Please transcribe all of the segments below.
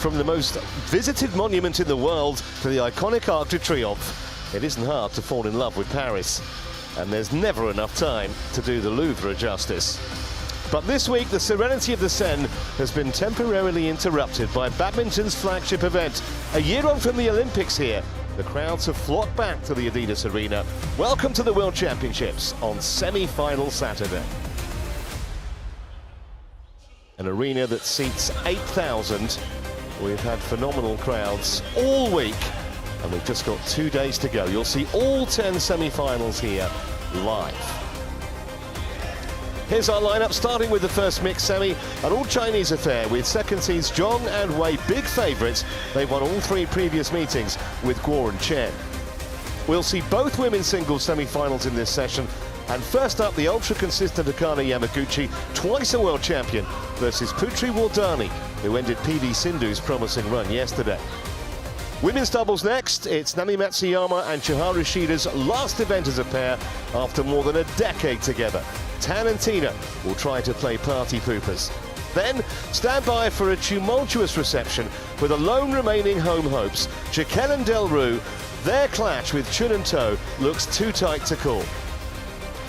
from the most visited monument in the world to the iconic Arc de Triomphe, it isn't hard to fall in love with Paris. And there's never enough time to do the Louvre justice. But this week, the serenity of the Seine has been temporarily interrupted by badminton's flagship event. A year on from the Olympics here, the crowds have flocked back to the Adidas Arena. Welcome to the World Championships on semi-final Saturday. An arena that seats 8,000. We've had phenomenal crowds all week, and we've just got 2 days to go. You'll see all 10 semi-finals here live. Here's our lineup, starting with the first mixed semi, an all-Chinese affair with second seeds Jiang and Wei big favourites. They've won all 3 previous meetings with Guo and Chen. We'll see both women's singles semi-finals in this session. And first up, the ultra-consistent Akane Yamaguchi, twice a world champion, versus Putri Wardani, who ended PV Sindhu's promising run yesterday. Women's doubles next. It's Nami Matsuyama and Chiharu Shida's last event as a pair after more than a decade together. Tan and Tina will try to play party poopers. Then, stand by for a tumultuous reception with the lone remaining home hopes, Chen and Delru. Their clash with Chun and To looks too tight to call.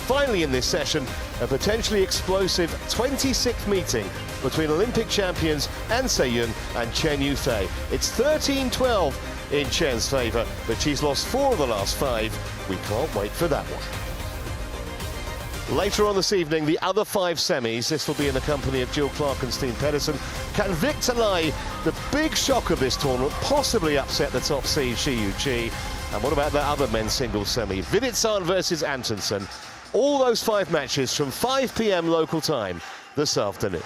Finally in this session, a potentially explosive 26th meeting between Olympic champions An Se-yoon and Chen Yufei. It's 13-12 in Chen's favour, but she's lost 4 of the last 5. We can't wait for that one. Later on this evening, the other 5 semis. This will be in the company of Jill Clark and Steen Pedersen. Can Victor Lai, the big shock of this tournament, possibly upset the top seed Shi Yuqi? And what about that other men's singles semi? Viditsan versus Antonsen. All those 5 matches from 5 p.m. local time this afternoon.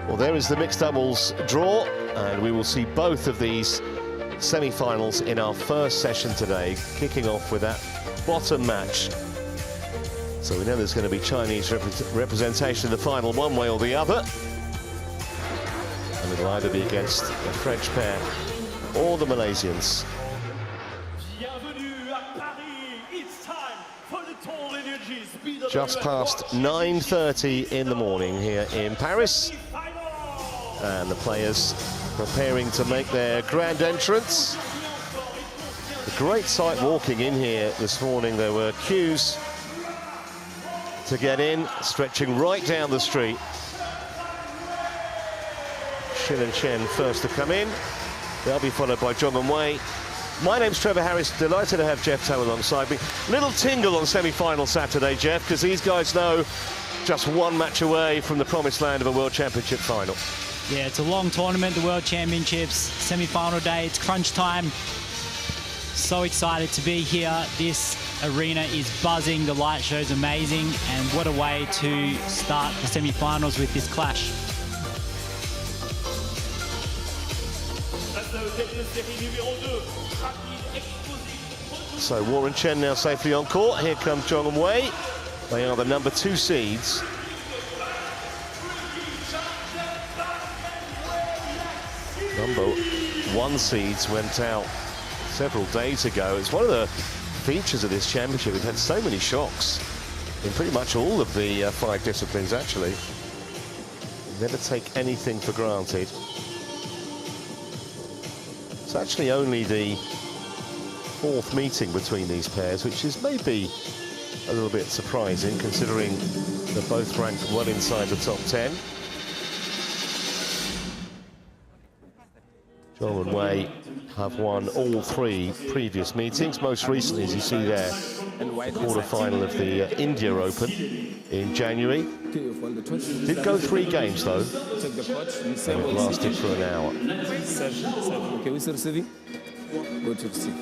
Well, there is the mixed doubles draw, and we will see both of these semi-finals in our first session today, kicking off with that bottom match. So we know there's going to be Chinese representation in the final one way or the other. And it'll either be against the French pair or the Malaysians. Just past 9:30 in the morning here in Paris. And the players preparing to make their grand entrance. A great sight walking in here this morning. There were queues to get in, stretching right down the street. Xin and Chen first to come in. They'll be followed by John and Wei. My name's Trevor Harris, delighted to have Jeff Toe alongside me. Little tingle on semi-final Saturday, Jeff, because these guys know just one match away from the promised land of a World Championship final. Yeah, it's a long tournament, the World Championships, semi-final day, it's crunch time. So excited to be here. This arena is buzzing, the light show's amazing, and what a way to start the semi-finals with this clash. So Warren Chen now safely on court. Here come Jiang and Wei. They are the number 2 seeds. Number 1 seeds went out several days ago. It's one of the features of this championship. We've had so many shocks in pretty much all of the 5 disciplines, actually. Never take anything for granted. It's actually only the 4th meeting between these pairs, which is maybe a little bit surprising, considering they're both ranked well inside the top 10. Jiang and Wei have won all 3 previous meetings. Most recently, as you see there, quarter-final of the India Open in January. Did go 3 games, though, and it lasted for an hour. Okay, we start receiving. Go to receive.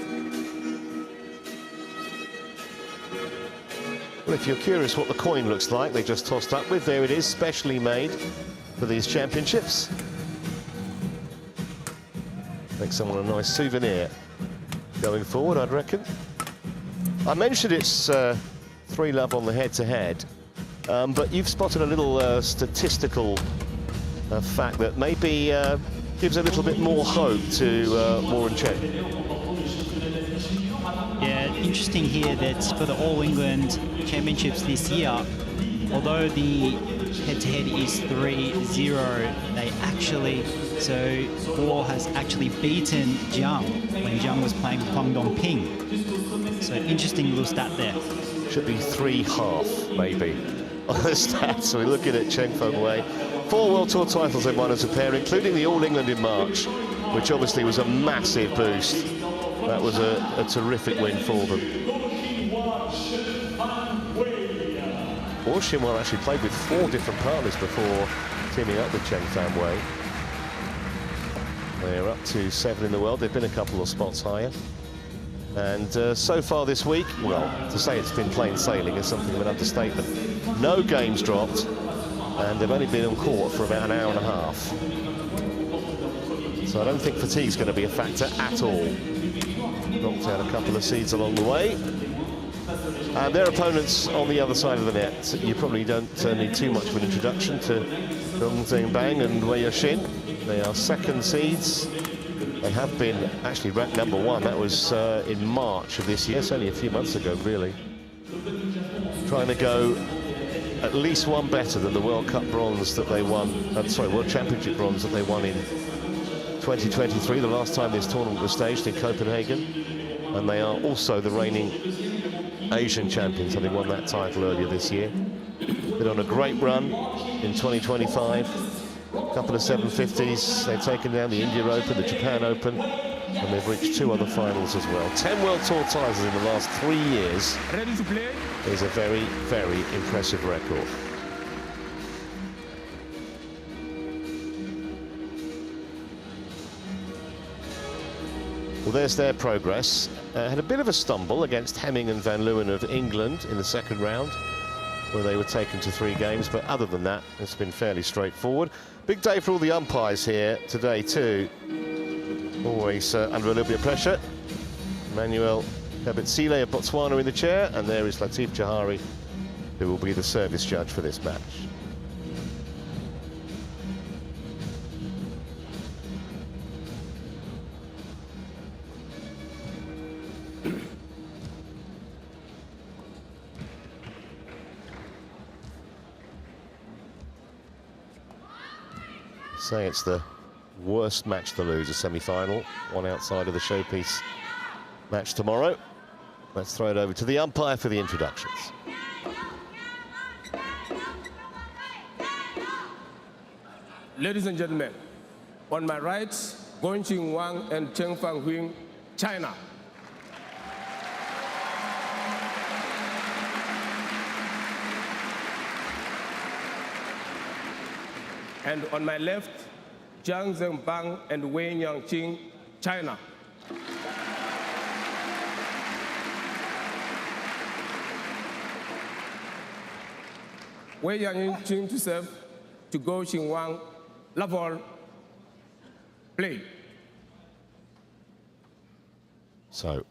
Well, if you're curious what the coin looks like, they just tossed up with, there it is, specially made for these championships. Make someone a nice souvenir going forward, I'd reckon. I mentioned it's 3-love on the head-to-head, but you've spotted a little statistical fact that maybe gives a little bit more hope to Warren Chen. Yeah, interesting here that for the All England Championships this year, although the head-to-head is 3-0, they actually, so Guo has actually beaten Jiang when Jiang was playing Huang Dongping. So interesting little stat there. Should be 3-1/2, maybe, on the stats. So we're looking at Chen Fengwei. 4 World Tour titles they won as a pair, including the All England in March, which obviously was a massive boost. That was a terrific win for them. Xinhua actually played with 4 different partners before teaming up with Chen Fengwei. They're up to 7 in the world. They've been a couple of spots higher. And so far this week, well, to say it's been plain sailing is something of an understatement. No games dropped, and they've only been on court for about an hour and a half. So I don't think fatigue's going to be a factor at all. Knocked out a couple of seeds along the way. And their opponents on the other side of the net. You probably don't need too much of an introduction to Dong Zhengbang and Wei Yexin. They are 2nd seeds. They have been actually ranked number 1. That was in March of this year. It's only a few months ago, really. Trying to go at least 1 better than the World Cup bronze that they won. World Championship bronze that they won in 2023, the last time this tournament was staged in Copenhagen. And they are also the reigning Asian champions, having won that title earlier this year. Been on a great run in 2025. A couple of 750s. They've taken down the India Open, the Japan Open, and they've reached 2 other finals as well. 10 World Tour titles in the last 3 years. Ready to play? Is a very, very impressive record. Well, there's their progress. Had a bit of a stumble against Hemming and Van Leeuwen of England in the 2nd round, where they were taken to 3 games, but other than that, it's been fairly straightforward. Big day for all the umpires here today, too. Always under a little bit of pressure. Manuel Kabetsile of Botswana in the chair, and there is Latif Jahari, who will be the service judge for this match. Say it's the worst match to lose, a semi-final, one outside of the showpiece match tomorrow. Let's throw it over to the umpire for the introductions. Ladies and gentlemen, on my right, Guanqing Wang and Chen Fenghui, China. And on my left, Jiang Zhengbang and Wei Yexin, China. Wei Yexin to serve, to go Xinhuang, level, play. So,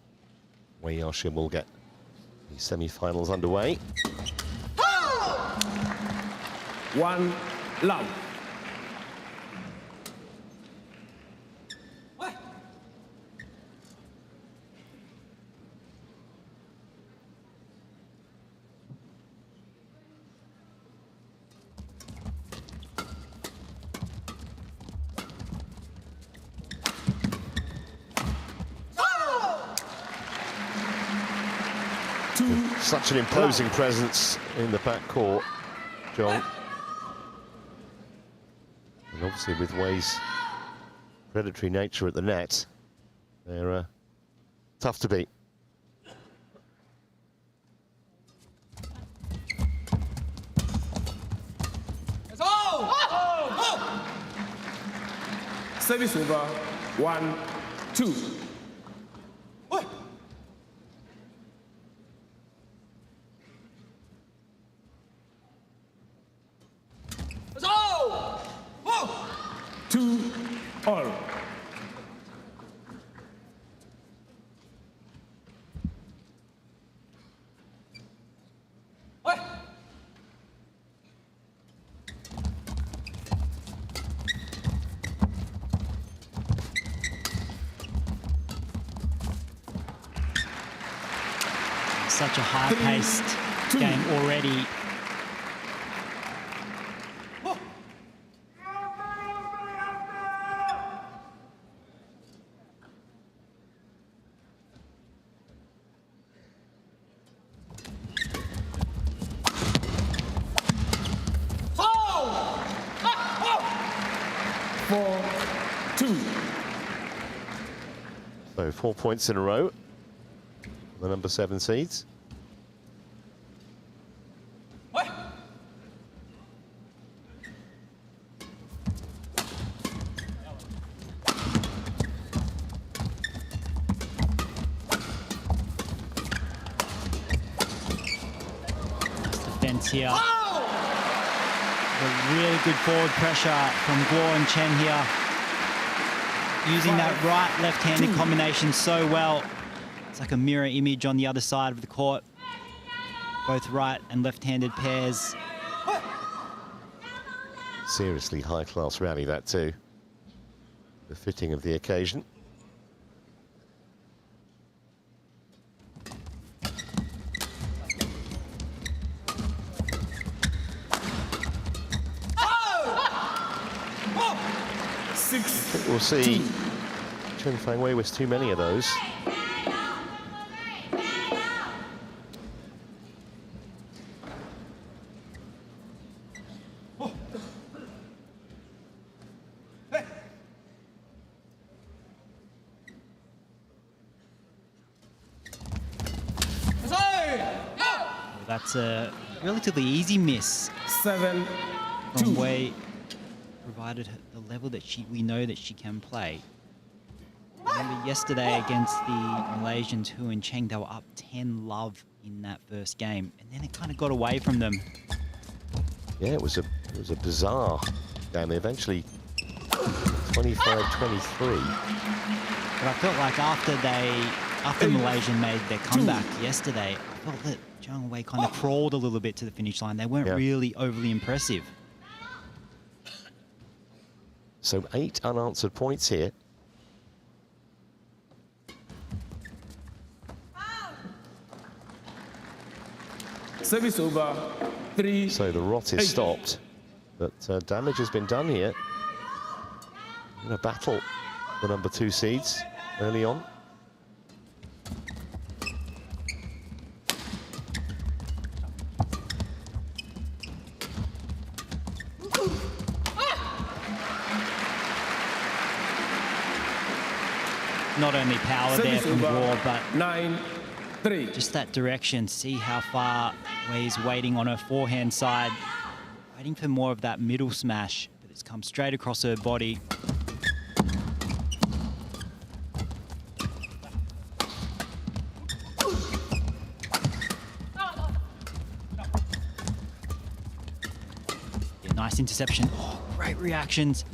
Wei Yaoxin will get the semi-finals underway. 1 love. Such an imposing presence in the backcourt, Jiang. And obviously with Wei's predatory nature at the net, they're tough to beat. Service over. 1, 2. All. Such a high-paced game already. So 4 points in a row, the number 7 seeds. Defense here. A really good forward pressure from Guo and Chen here. Using that right-left-handed combination so well. It's like a mirror image on the other side of the court. Both right and left-handed pairs. Seriously high-class rally, that too. The fitting of the occasion. I think we'll see Chen Fangwei with too many of those. That's a relatively easy miss. 7-2. Wei provided her the level that we know that she can play. Remember yesterday against the Malaysians, Hu and Cheng, they were up 10-love in that first game, and then it kind of got away from them. Yeah, it was a bizarre game. They eventually 25-23. But I felt like after Malaysia made their comeback yesterday, I felt that Jiang Wei kind of crawled a little bit to the finish line. They weren't really overly impressive. So 8 unanswered points here. Service over. 3. So the rot is stopped, but damage has been done here. In a battle, the number 2 seeds early on. Not only power there from Guo, but 9-3. just that direction. See how far Wei's waiting on her forehand side. Waiting for more of that middle smash, but it's come straight across her body. Yeah, nice interception. Oh, great reactions.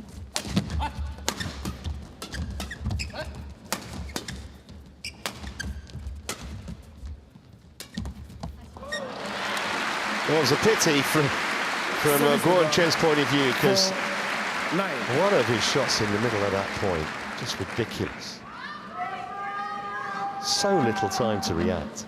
Well, it was a pity from Guo Chen's point of view, because one of his shots in the middle of that point, just ridiculous. So little time to react.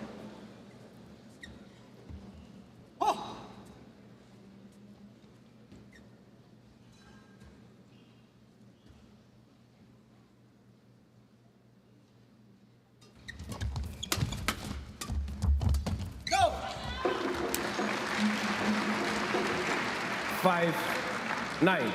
Go! 5-9.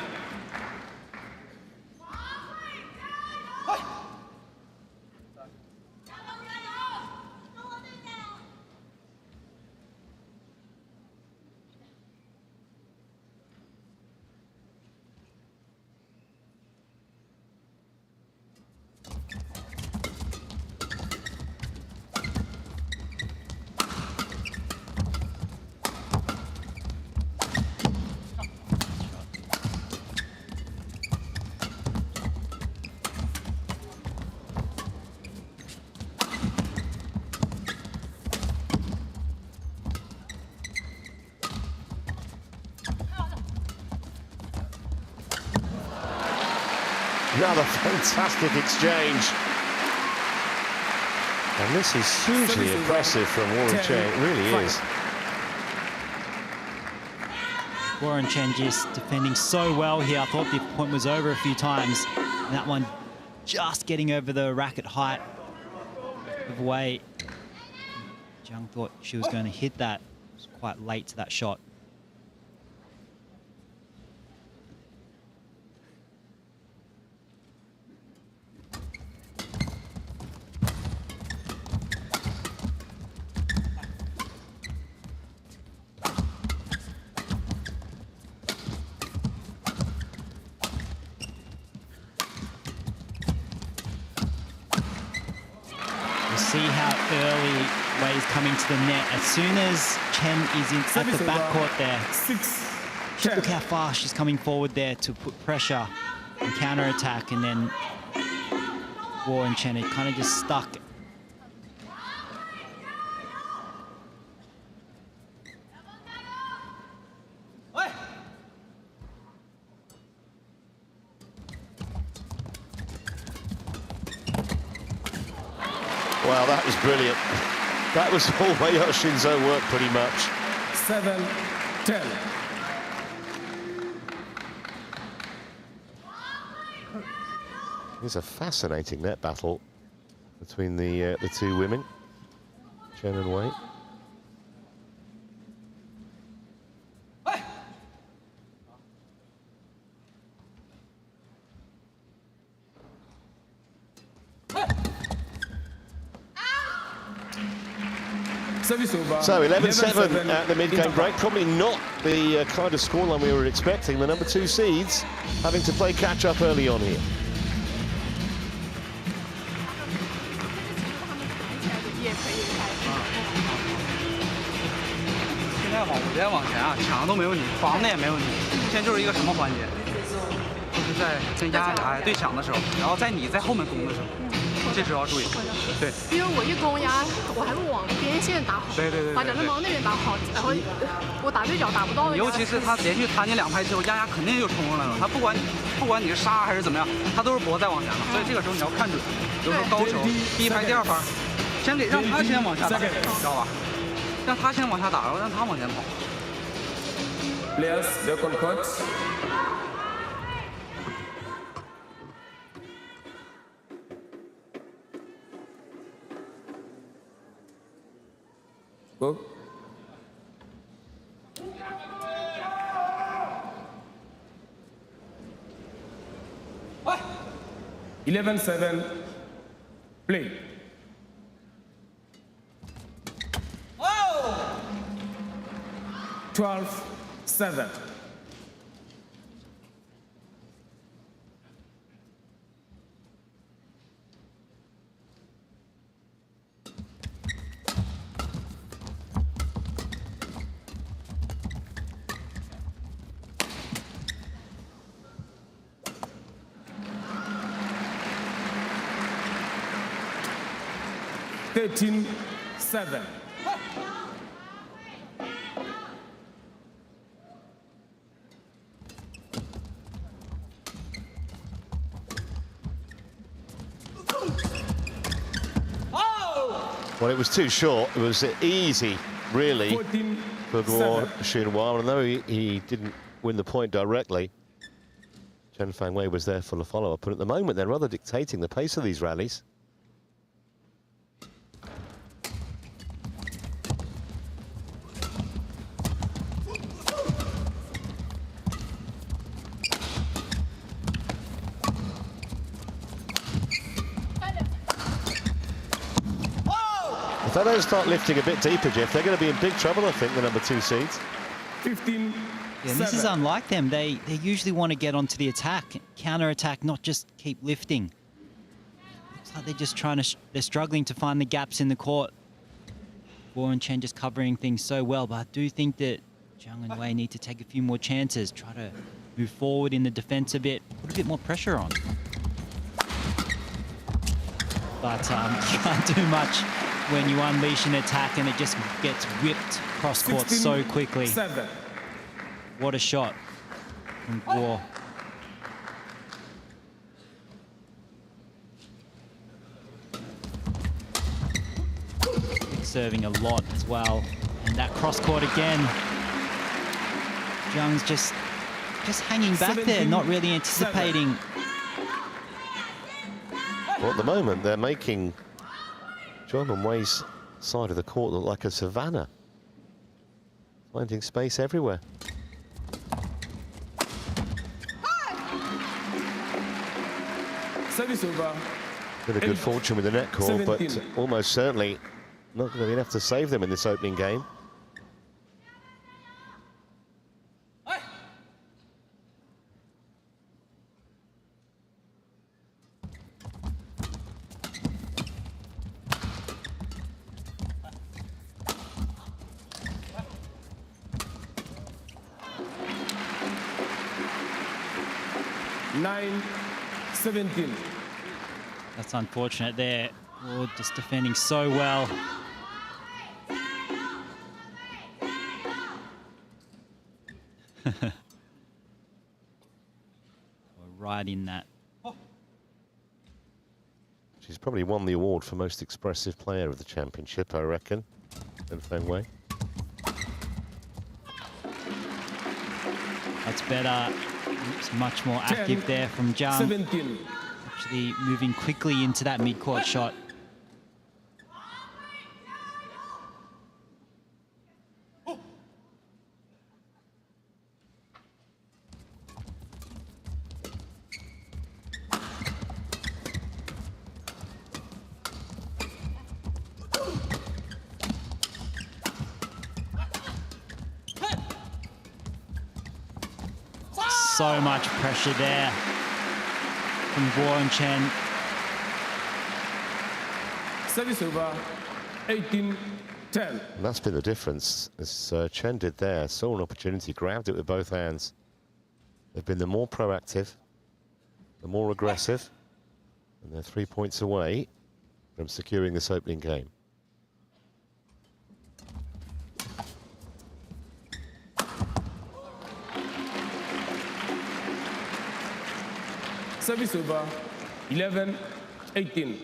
Another fantastic exchange. And this is hugely impressive from Warren Chen. It really is. Warren Chen just defending so well here. I thought the point was over a few times. And that one just getting over the racket height of weight. Jiang thought she was going to hit that. It was quite late to that shot. See how early Wei's coming to the net. As soon as Chen is in at the backcourt there, look how far she's coming forward there to put pressure and counter-attack, and then Warren Chen had kind of just stuck. Well, that was brilliant. That was all Wei Yushin's own work, pretty much. 7-10. It's a fascinating net battle between the two women, Chen and Wei. So 11-7 at the mid-game break. Probably not the kind of scoreline we were expecting. The number 2 seeds having to play catch-up early on here.因为我一攻压，我还会往边线打好，把两只毛那边打好，然后我打对角打不到的。尤其是他连续弹你2拍之后，丫丫肯定就冲上来了。他不管你是杀还是怎么样，他都是搏再往前了。所以这个时候你要看准，比如说高球，第一拍、第二拍，先让他先往下打，知道吧？让他先往下打，然后让他往前跑。Players, they're on court. Go. What? 11-7. Play. Oh! 12-7. Well, it was too short. It was easy, really, for Guo Xinhua. And though he didn't win the point directly, Chen Fangwei was there for the follow-up. And at the moment, they're rather dictating the pace of these rallies. If they don't start lifting a bit deeper, Jeff, they're going to be in big trouble, I think, the number 2 seeds. 15. Yeah, and this is unlike them. They usually want to get onto the attack, counter-attack, not just keep lifting. Looks like they're just they're struggling to find the gaps in the court. Guo and Chen just covering things so well, but I do think that Jiang and Wei need to take a few more chances, try to move forward in the defense a bit, put a bit more pressure on. But you can't do much when you unleash an attack and it just gets whipped cross court so quickly. 7. What a shot from Guo. Serving a lot as well. And that cross court again. Jiang's just hanging back there, not really anticipating. Well, at the moment, they're making John and Wei's side of the court look like a savannah. Finding space everywhere. Service over. Bit of good fortune with the net call, but almost certainly not going to be enough to save them in this opening game. Nine, 17. That's unfortunate there. Guo just defending so well. Right in that. She's probably won the award for most expressive player of the championship, I reckon, Chen Fangwei. That's better. It's much more active 10, there from Jiang. 17. Actually moving quickly into that mid-court shot. So much pressure there from Guo and Chen. Service over. 18, 10. And that's been the difference, as Chen did there. Saw an opportunity, grabbed it with both hands. They've been the more proactive, the more aggressive, and they're 3 points away from securing this opening game. Service over. 11, 18.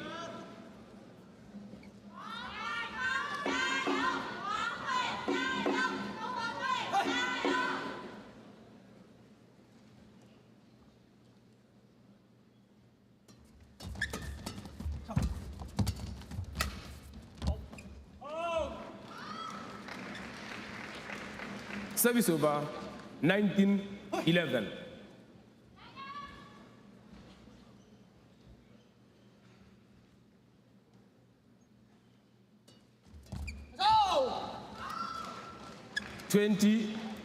Service over. 19, 11.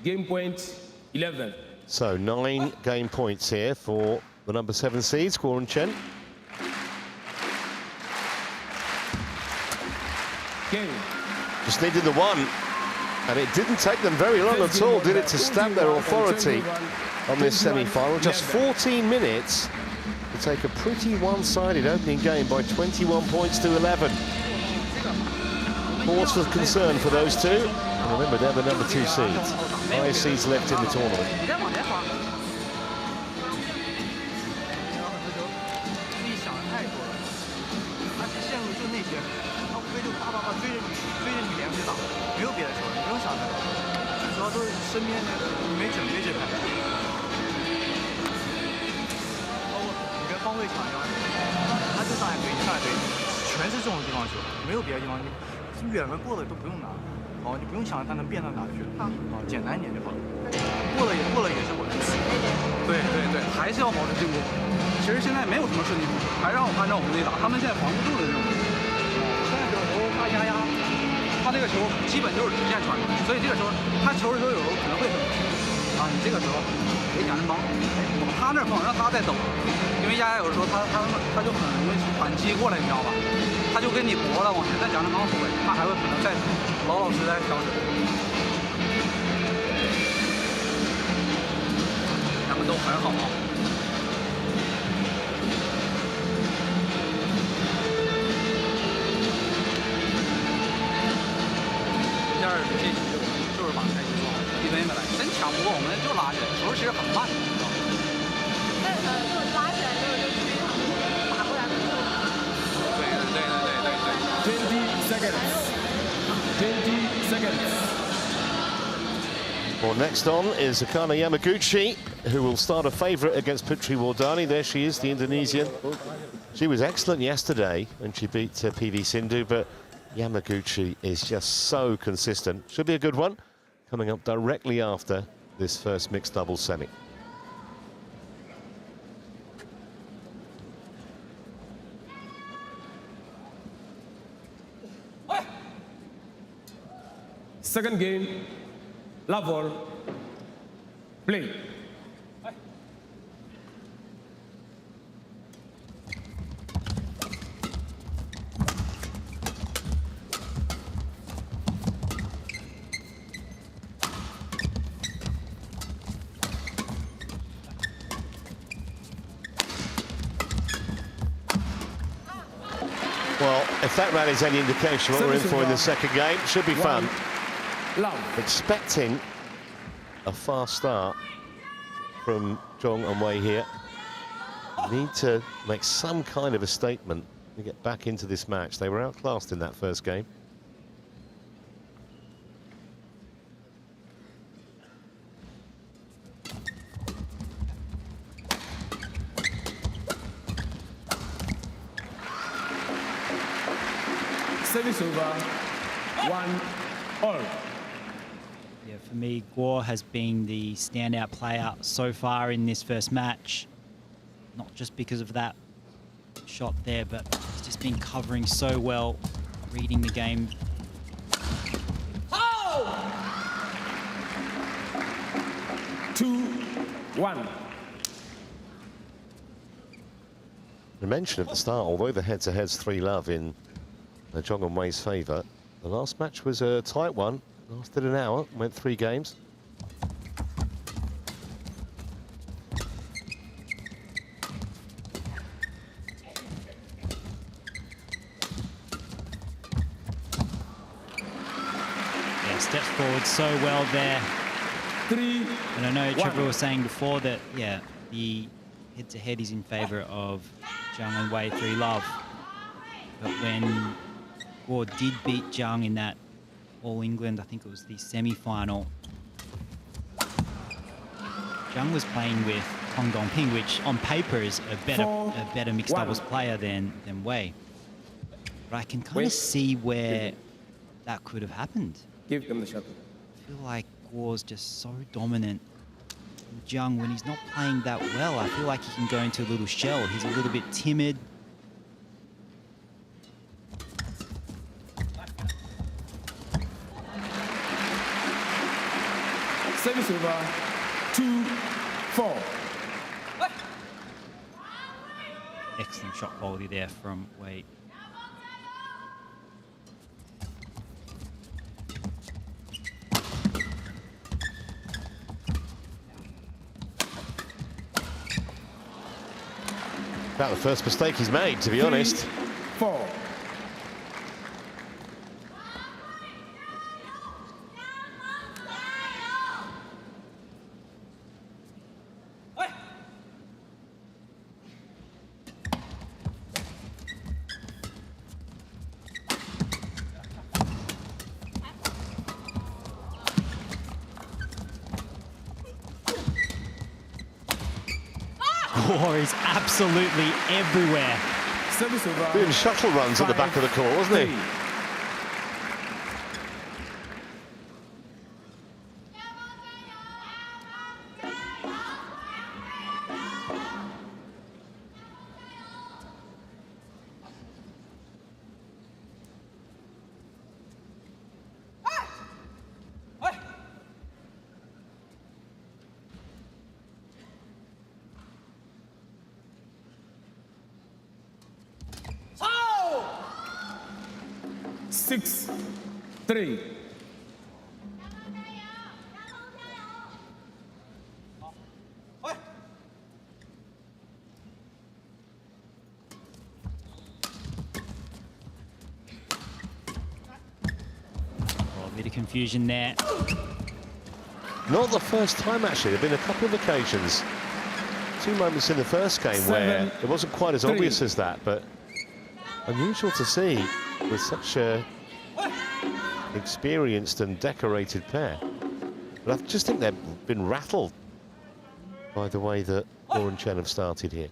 Game point 11. So 9 game points here for the number 7 seeds, Guo and Chen. Game. Just needed the one, and it didn't take them very long at all, did it, to stamp their authority on this semi-final. Just 14 minutes to take a pretty one-sided opening game by 21 points to 11. Cause for concern for those two. And remember, they're the number 2 seeds. 5 seeds left in the tournament. 上台，最主要都是身边的没准备这盘。包括你跟方慧抢一样，他就上来怼，上来怼，全是这种地方球，没有别的地方，你远的过了都不用拿，哦，你不用想着他能变到哪去，好，简单一点就好了。过了也是稳的。对，还是要保持进攻。其实现在没有什么顺境，还是要按照我们那打，他们现在防不住的这种。现在有时候他压，他这个球基本就是直线传，所以这个时候他球的时候有时候可能会很啊，你这个时候得赶着忙，往他那儿放，让他再抖，因为压有的时候他就很容易反击过来，你知道吧？他就跟你搏了往前，再讲着刚后卫，他还会可能再老实在调整。他们都很好啊。这局就是把开局做好，一分一分来，真抢不过我们就拉起来，球其实很慢，你知道吗？但是就是拉起来之后就注意他们打过来的时候。20 seconds. Well, next on is Akana Yamaguchi, who will start a favourite against Putri Wardani. There she is, the Indonesian. She was excellent yesterday when she beat PV Sindhu, but Yamaguchi is just so consistent. Should be a good one, coming up directly after this first mixed doubles semi. Second game, level, play. Well, if that rally's any indication what we're in for in the second game, should be fun. Expecting a fast start from Jiang and Wei here. Need to make some kind of a statement to get back into this match. They were outclassed in that first game. Service over, 1-all. Yeah, for me, Guo has been the standout player so far in this first match. Not just because of that shot there, but he's just been covering so well, reading the game. Oh! 2-1. I mentioned at the start, although the head-to-head's 3-love in Jiang and Wei's favour, the last match was a tight one. Lasted an hour, went 3 games. Yeah, steps forward so well there. 3-1. And I know Trevor was saying before that, yeah, the head-to-head is in favour of Jiang and Wei 3-love. But when Guo did beat Jiang in that All England, I think it was the semi-final, Jiang was playing with Hong Dongping, which on paper is a better mixed doubles player than Wei. But I can kind of see where that could have happened. Give them the shot. I feel like Guo's just so dominant. And Jiang, when he's not playing that well, I feel like he can go into a little shell. He's a little bit timid. Service over, 2-4. Excellent shot quality there from Wei. About the first mistake he's made, to be honest. 4. score is absolutely everywhere. Doing shuttle runs at the back of the court, wasn't he? Six, 3. A bit of confusion there. Not the first time, actually. There have been a couple of occasions. 2 moments in the first game where it wasn't quite as obvious as that, but unusual to see with such a experienced and decorated pair. But I just think they've been rattled by the way that Guo and Chen have started here.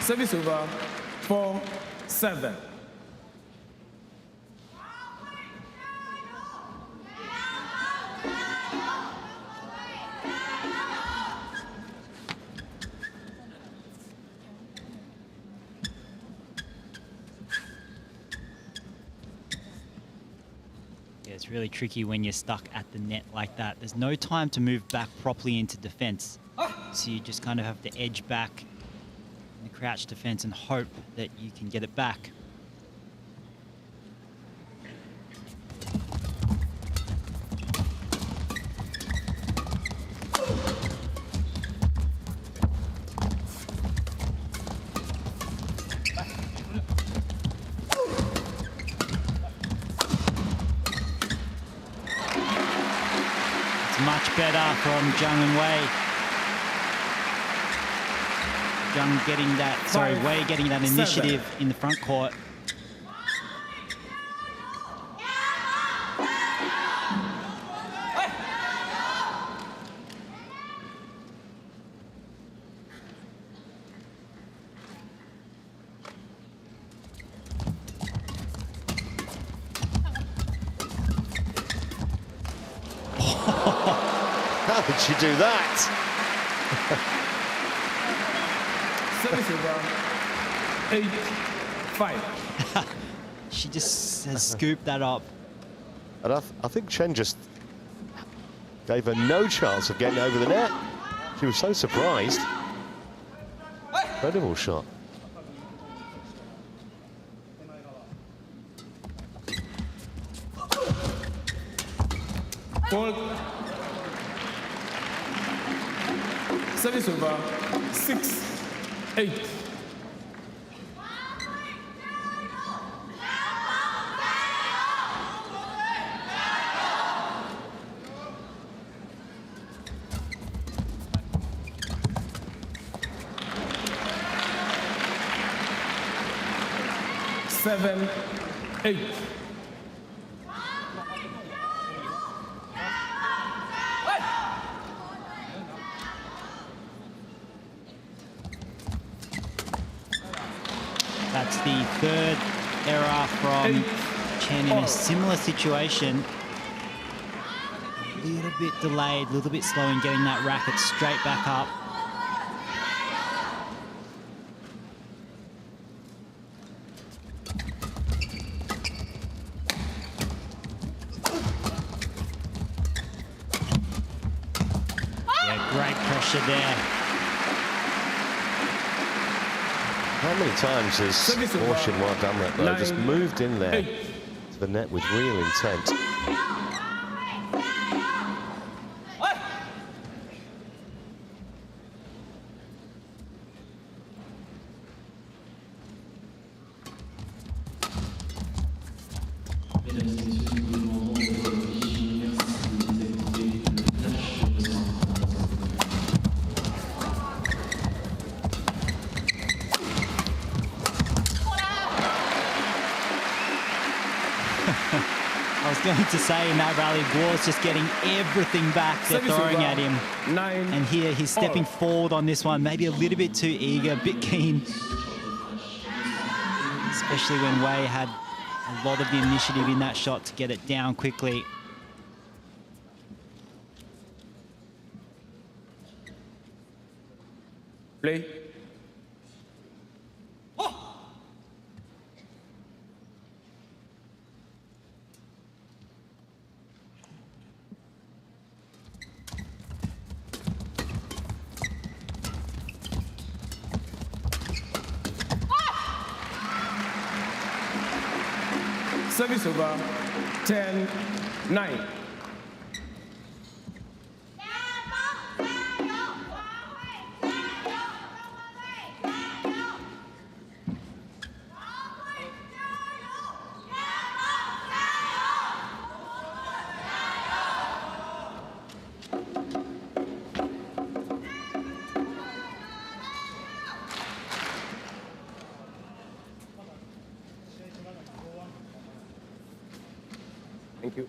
Service over, 4-7. It's really tricky when you're stuck at the net like that. There's no time to move back properly into defense. So you just kind of have to edge back in the crouch defense and hope that you can get it back. Much better from Jiang and Wei. Jiang getting that, Wei getting that initiative in the front court. How did you do that? Service over, 8-5. She just has scooped that up. And I think Chen just gave her no chance of getting over the net. She was so surprised. Incredible shot. Service over, 6-8. Seven, 8. That's the third error from Chen in a similar situation. A little bit delayed, a little bit slow in getting that racket straight back up. Yeah, great pressure there. How many times has Guo Xinhua done that, though? Just moved in there to the net with real intent. going to say in that rally, Guo's just getting everything back they're throwing at him. And here he's stepping forward on this one, maybe a little bit too eager, a bit keen. Especially when Wei had a lot of the initiative in that shot to get it down quickly. Play. Service over, 10-9. Thank you.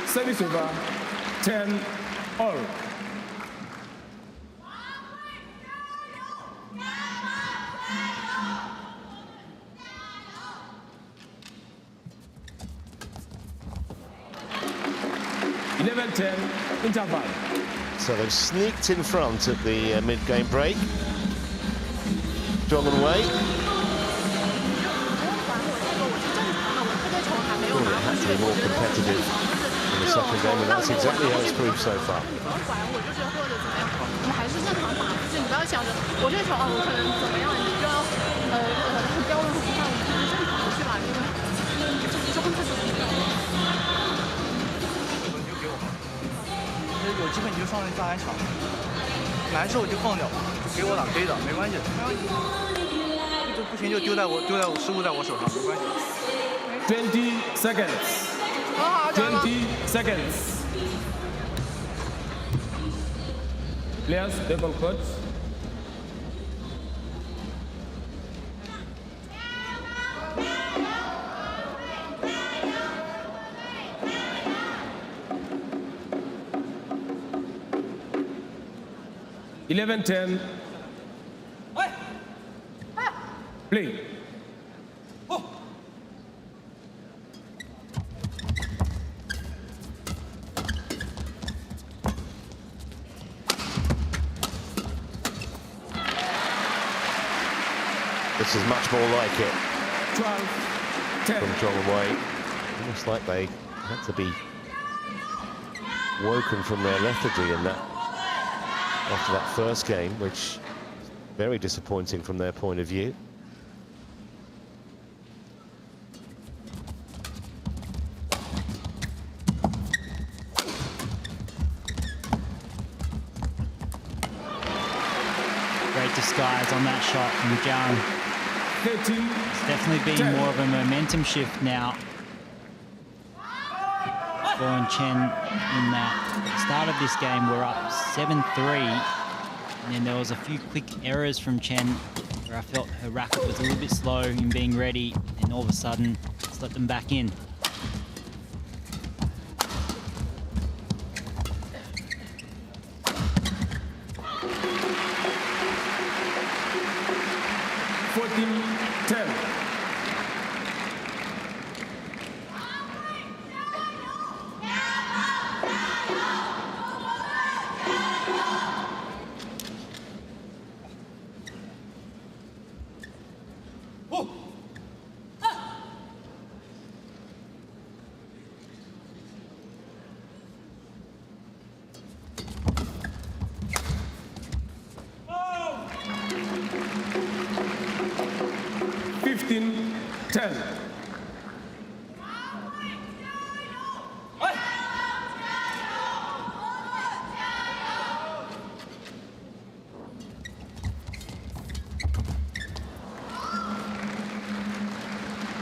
Service over, 10-all. Interval. So they've sneaked in front at the mid-game break. Jiang and Wei. Thought it had to be more competitive in the second game, and that's exactly how it's proved so far.有机会你就上去再来抢，难受就放掉，就给我打黑的，没关系，就不行就丢在我失误在我手上，没关系。20 seconds. 20 seconds. Players, take on court. (11-10). Play. This is much more like it 12-10. from Jiang and Wei. Almost like they had to be woken from their lethargy in that after that first game, which is very disappointing from their point of view. Great disguise on that shot from Jiang. It's definitely been more of a momentum shift now for Chen in that start of this game. We're up 7-3, and then there was a few quick errors from Chen where I felt her racket was a little bit slow in being ready, and all of a sudden it's let them back in.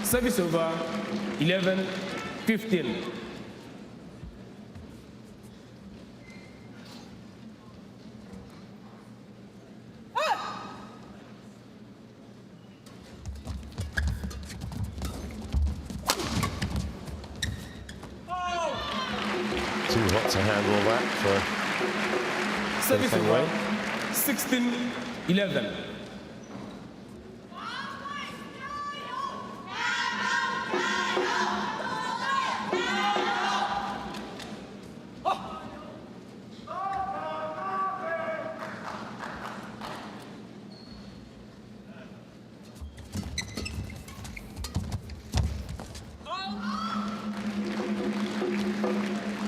Service over, 11-15. Too hot to handle that for Service Chen over, Wei. 16-11.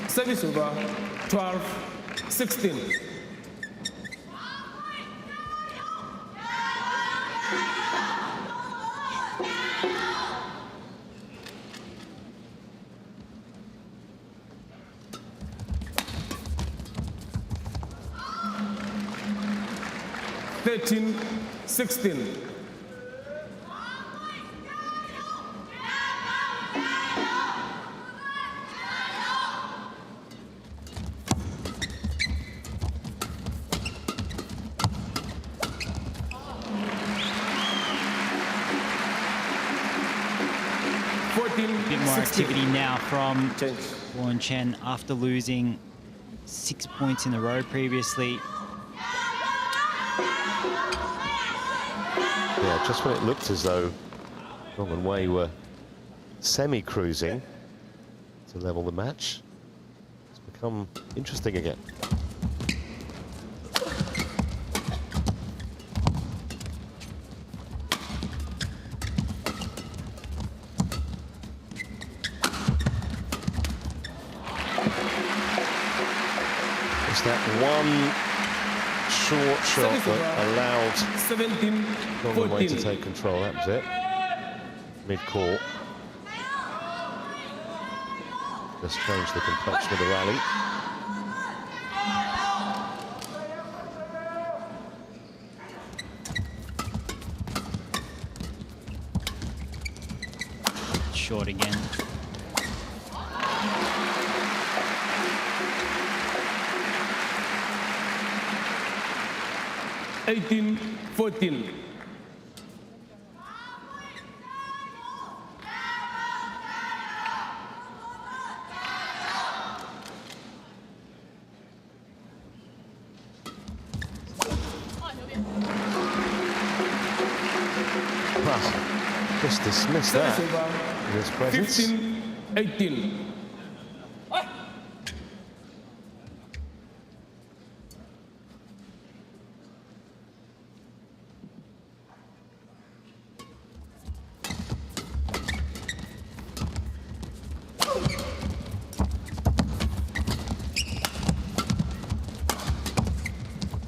Service over, 12-16. Thirteen, 16. A bit more activity now from Change. Chen after losing 6 points in a row previously. Yeah, just when it looked as though Jiang and Wei were semi-cruising to level the match, it's become interesting again. It's that one short shot that allowed Jiang and Wei to 17-14. take control. That was it. Mid-court. Just changed the complexion of the rally. Short again. Eighteen, 14. Well, just dismissed that in his presence. 15-18.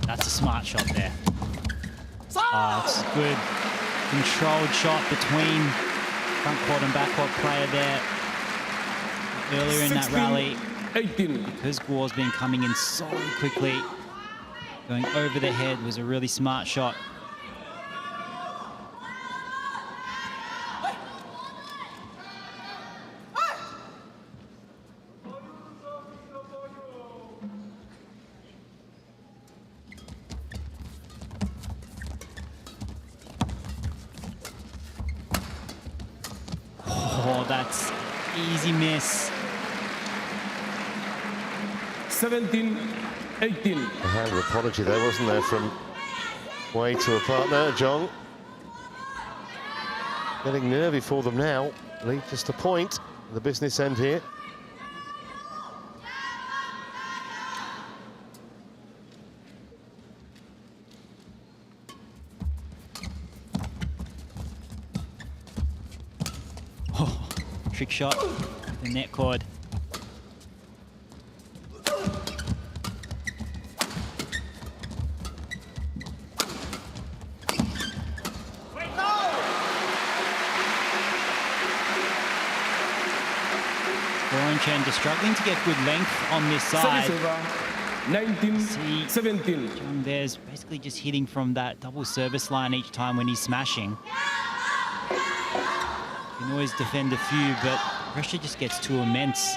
That's a smart shot there. It's a good controlled shot between front court and back court player there. Earlier in that rally, 18. because Guo's been coming in so quickly, going over the head was a really smart shot. Oh, that's easy miss. 17-18. A hand of apology there, wasn't there, from Wei to a partner, Jiang. Getting nervy for them now. Lead just a point at the business end here. Oh, trick shot, the net cord. Chen just struggling to get good length on this side. 19-17. Jiang there's basically just hitting from that double service line each time when he's smashing. can always defend a few, but pressure just gets too immense.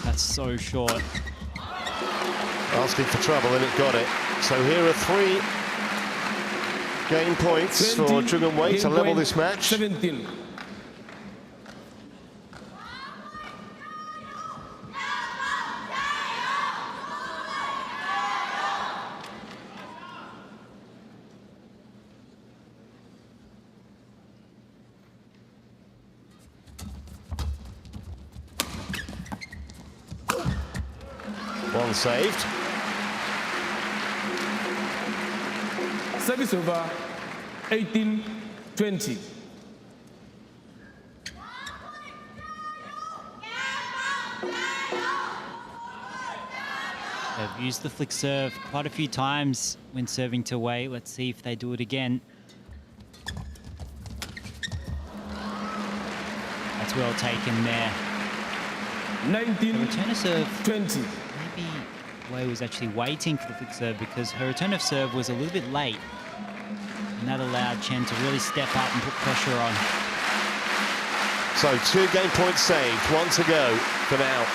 That's so short. Asking for trouble, and it got it. So here are 3 game points for Jiang and Wei to level this match. 17. One saved. Service over, 18-20. They've used the flick serve quite a few times when serving to Wei. Let's see if they do it again. That's well taken there. 19, The return of serve, 20. maybe Wei was actually waiting for the flick serve because her return of serve was a little bit late. And that allowed Chen to really step up and put pressure on. So 2 game points saved, 1 to go for now.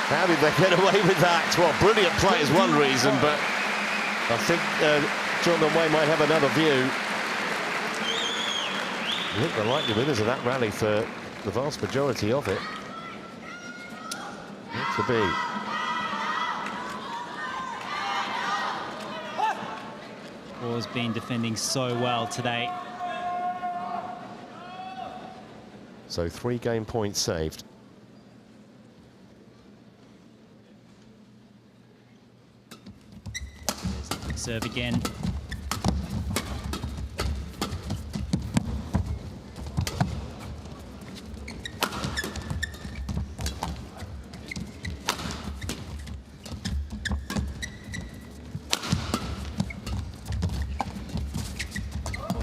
How did they get away with that? Well, brilliant play is one reason, but I think Jiang and Wei might have another view. Look, the likely winners of that rally for the vast majority of it. Not to be. Paul's been defending so well today. So 3 game points saved. Serve again.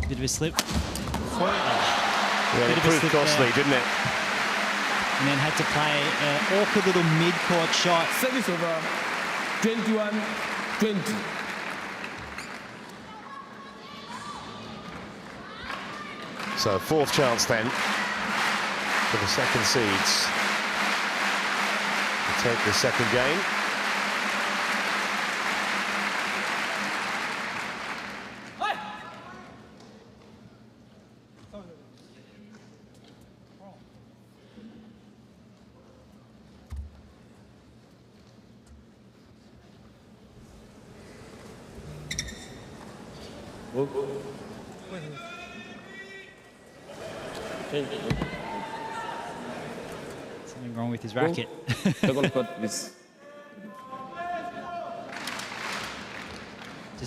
Bit of a slip. Yeah, it proved costly, didn't it? And then had to play an awkward little mid-court shot. Service over, 21-20. So 4th chance then for the second seeds to take the second game. Something wrong with his racket.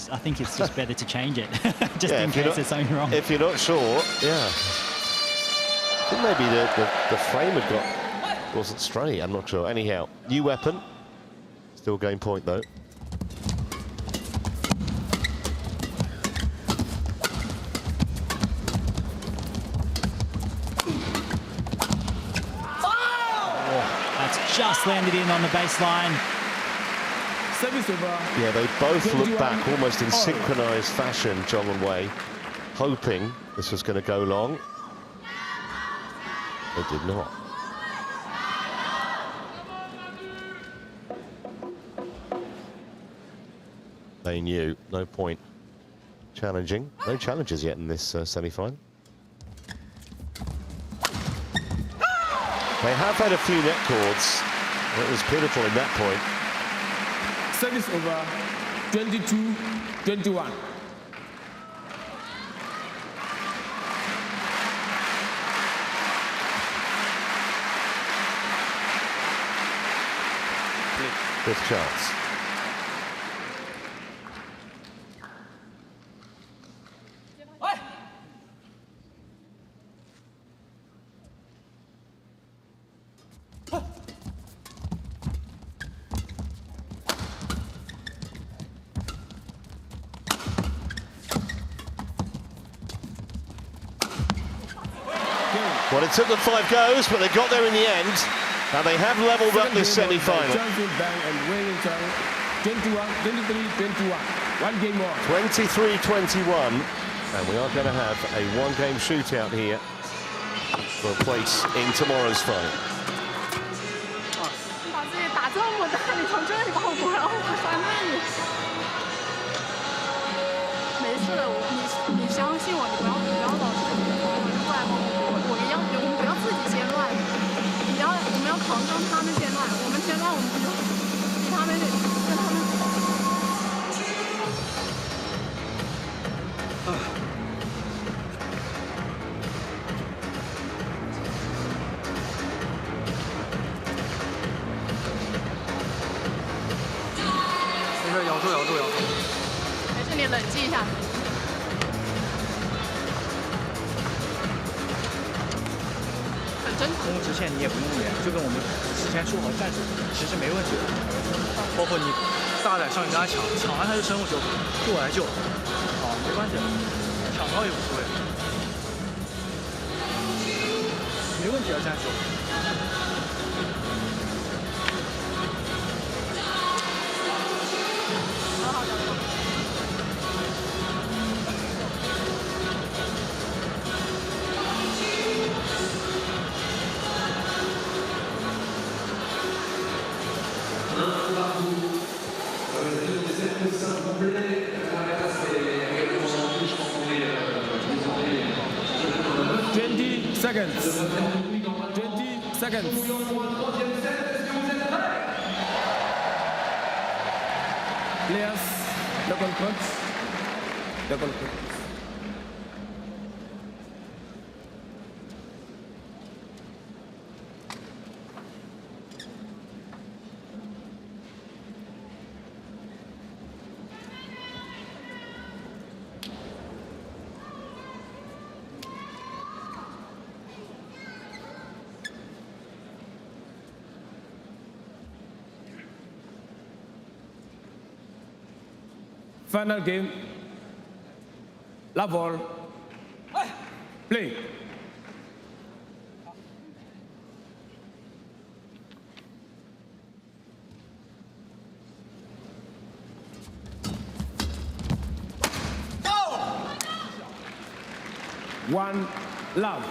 I think it's just better to change it, just in case there's something wrong. If you're not sure, yeah. I think maybe the frame had wasn't straight, I'm not sure. Anyhow, new weapon. Still game point though. Just landed in on the baseline. Service over. Yeah, they both look back almost in synchronized fashion, Jiang and Wei, hoping this was going to go long. They did not. They knew, no point challenging. No challenges yet in this semi-final. They have had a few net cords. It was pivotal in that point. Service over, 22-21. Fifth chance. Well, it took them 5 goes, but they got there in the end. And they have levelled up this semi-final. 23-21. 1 game more. 23-21. And we are going to have a 1-game shootout here for a place in tomorrow's final. 把自己打这么大，你从这里把我过来，我摔那里。没事的，你相信我，你不要老是我就过来帮我们不要自己先乱，我们要扛上他们先乱，我们先乱，我们就比他们跟他们。 咬住。没事，你冷静一下。很真。攻直线你也不用连，就跟我们之前说好战术，其实没问题的。包括你大胆上去跟他抢完他就伸过去，过来救，好，没关系，抢到也无所谓，没问题的战术。 20 seconds. 20 seconds. Players, local coach. Final game. Love ball. Play. One love.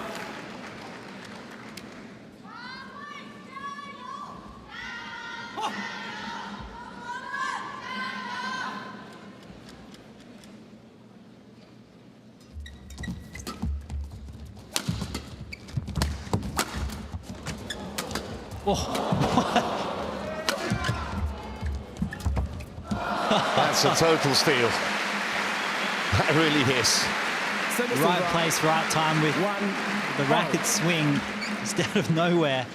That's a total steal. That really is. Right place, right time with the racket swing instead of nowhere.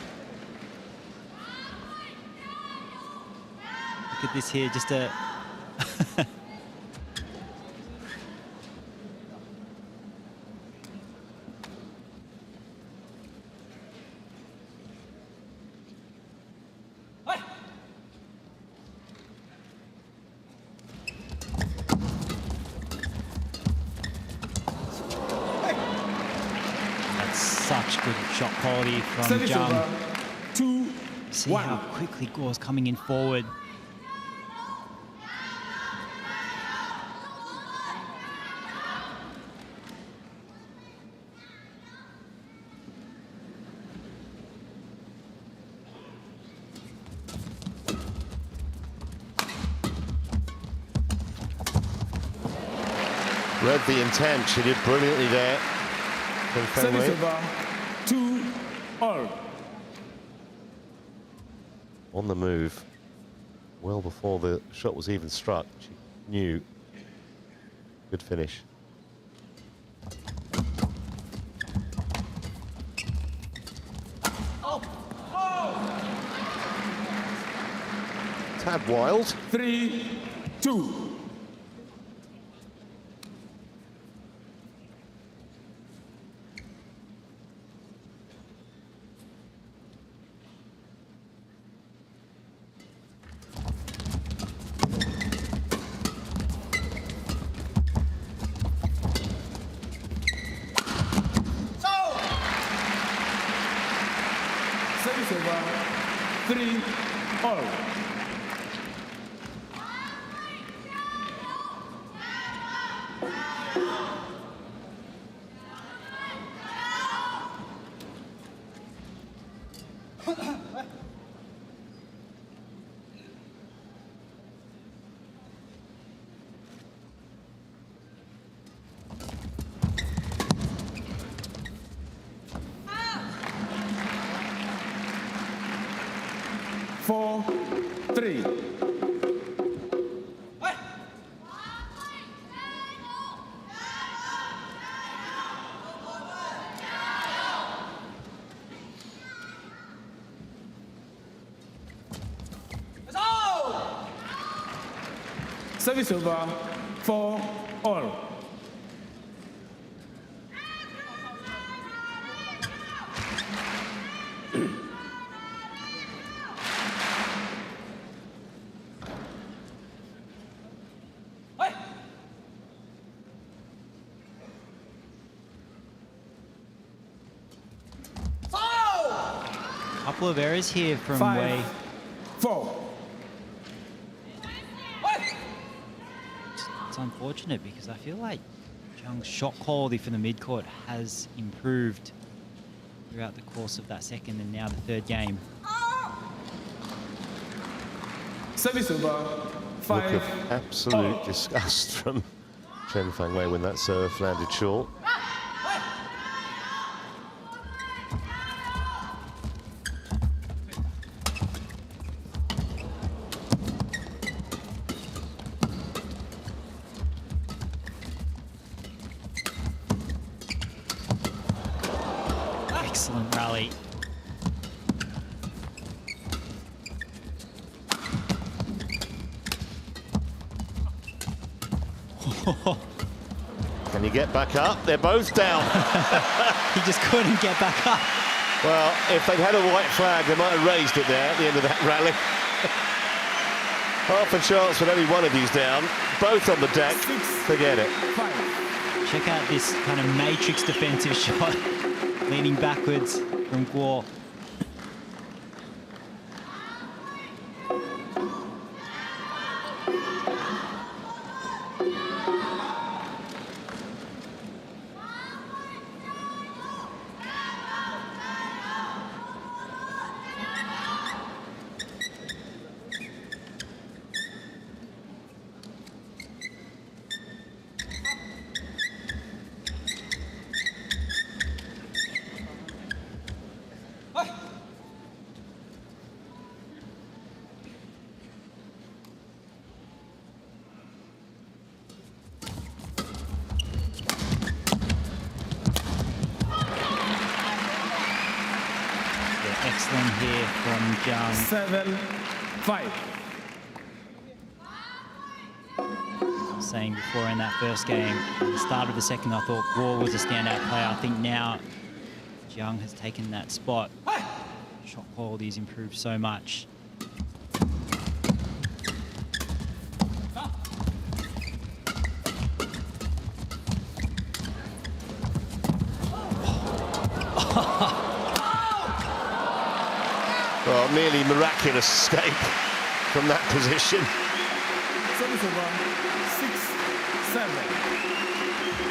Look at this here, just a... Such good shot quality from Jiang. 2-1. See how quickly Gore's coming in forward. Read the intent. She did brilliantly there. Service over. 2-all. On the move, well before the shot was even struck, she knew. Good finish. Tad wild. 3-2. 3-all. Four, 3. Service over, 4-all. Couple of errors here from Wei. 5-4. It's unfortunate because I feel like Jiang's shot quality for the midcourt has improved throughout the course of that second and now the third game. Service over, Look of 5-all. absolute disgust from Chen Fangwei when that serve landed short. Excellent rally. Can you get back up? They're both down. He just couldn't get back up. Well, if they'd had a white flag, they might have raised it there at the end of that rally. Half a chance with only one of these down. Both on the deck. Forget it. 5. Check out this kind of matrix defensive shot, leaning backwards from Guo. Excellent here from Jiang. 7-5. Saying before in that first game, at the start of the second, I thought Guo was a standout player. I think now Jiang has taken that spot. Shot quality's improved so much. Well, nearly miraculous escape from that position. Service over,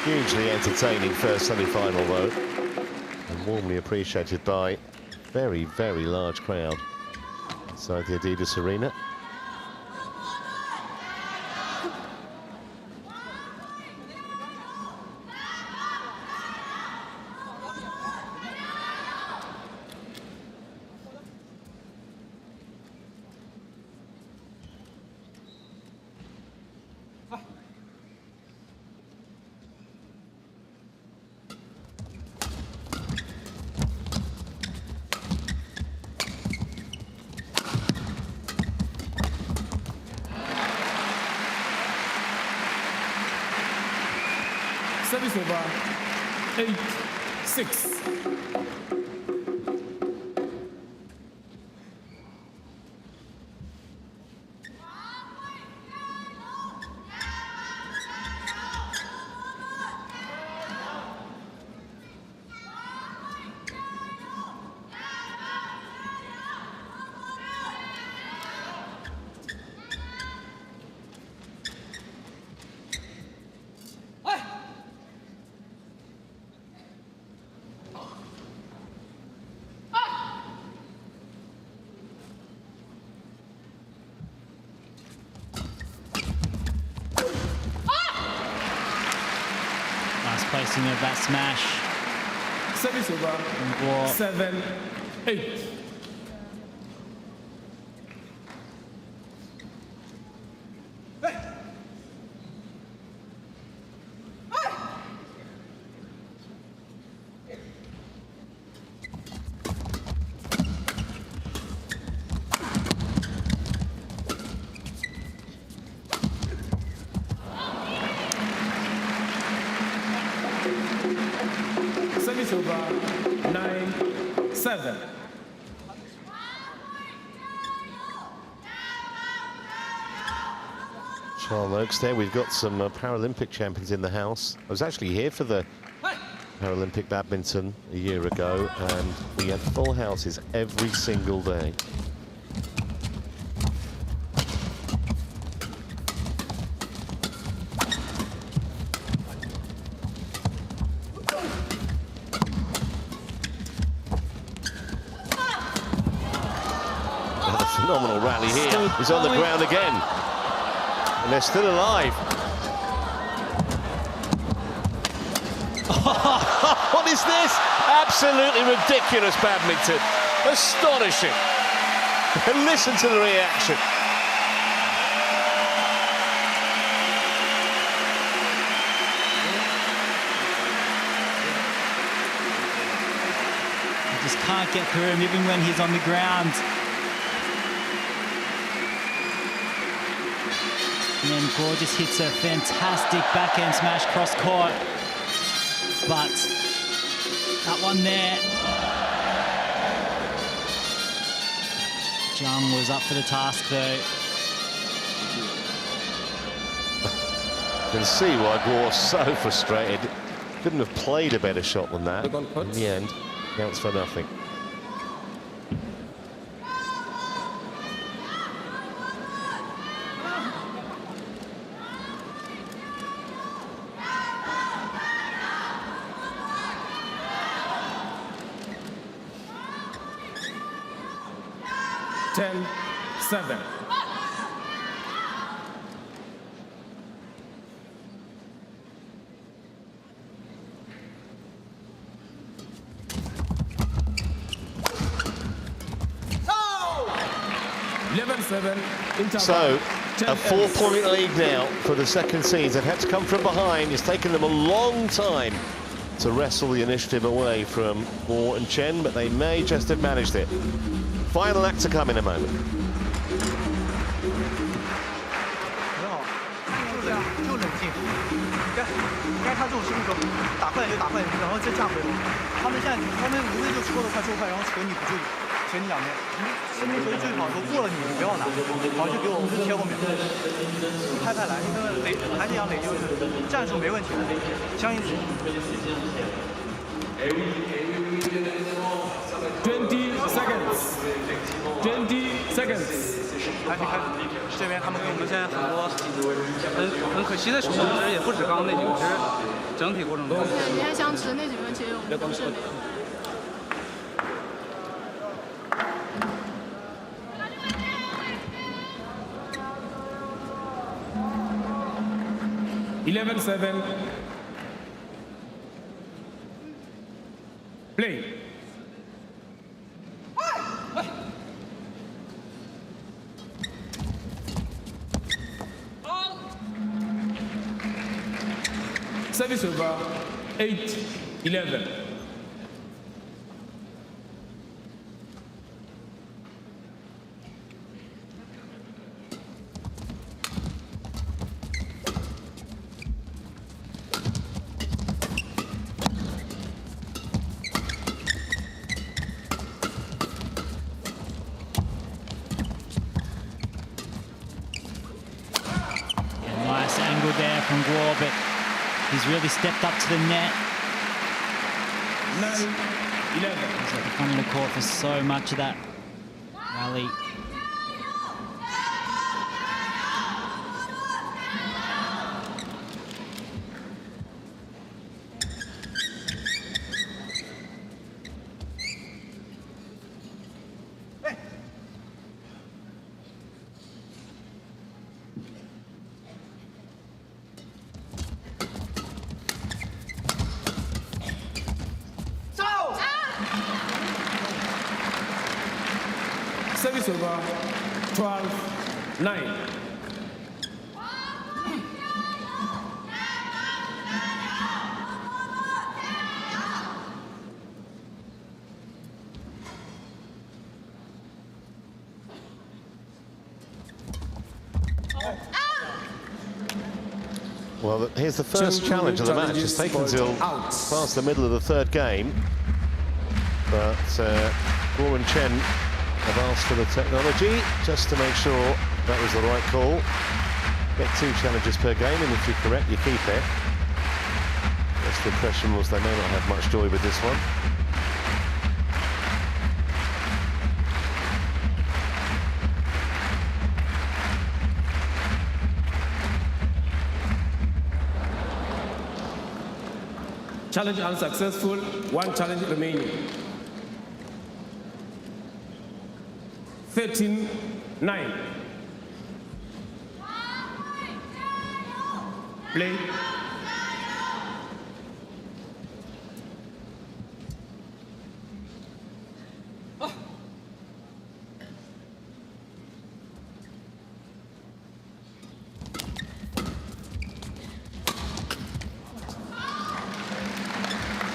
6-7. Hugely entertaining first semi-final, though, and warmly appreciated by a very, very large crowd inside the Adidas Arena. Service over, 8-6. placing of that smash. Service over. Guo 7-8. Service over 9-7. Charles Oakes there. We've got some Paralympic champions in the house. I was actually here for the Paralympic badminton a year ago, and we had full houses every single day. Phenomenal rally here. He's on the ground again. And they're still alive. What is this? Absolutely ridiculous badminton. Astonishing. And listen to the reaction. He just can't get through him even when he's on the ground. And then Guo just hits a fantastic backhand smash cross court. But that one there, Jiang was up for the task though. You can see why Guo's so frustrated. Couldn't have played a better shot than that. In the end, counts for nothing. Ten, 7. So, a 4-point lead now for the second seeds. They've had to come from behind. It's taken them a long time to wrestle the initiative away from Guo and Chen, but they may just have managed it. Final act to come in a moment. 就冷静，该他这种心理说打快点就打快点，然后再架回来。他们现在无非就戳得快，然后扯你不就扯你两边。身边球队最好说过了你不要拿，好就给我就贴后面，拍来，因为垒还是一样垒就是战术没问题的，相信自己。20 seconds. 20 seconds. 开始，这边他们给我们现在很多很可惜的球，其实也不止刚刚那几个，其实整体过程中。对，你看像直那几个，其实我们都是没有。11-7. Play. Service over 8-11. Nice angle there from Guo, but he's really stepped up to the net. 9-11. He's at the front of the court for so much of that rally. Service over, 12-9. Well, here's the first challenge of the match. It's taken until past the middle of the third game. But Guo and Chen have asked for the technology just to make sure that was the right call. Get 2 challenges per game, and if you're correct, you keep it. Guess the impression was they may not have much joy with this one. Challenge unsuccessful, 1 challenge remaining. 13-9. Play.